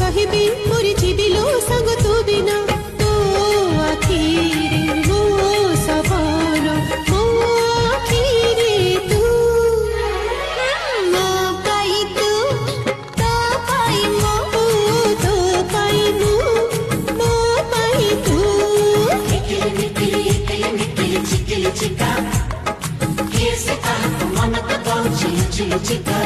କହିବି ମରିଯିବି ଲୋ ସାଙ୍ଗ ତୁ ବିନା ତୋ ଆଖିରେ ମୋ ସପନ ମୋ ଆଖିରେ ତୁ ମୋ ପାଇଁ ତୁ ତୋ ପାଇଁ ମୁଁ ତୋ ପାଇଁ ମୁଁ ମୋ ପାଇଁ ତୁ निकिल निकिल चिकिल चिका किस का मन तो चिल चिल चिका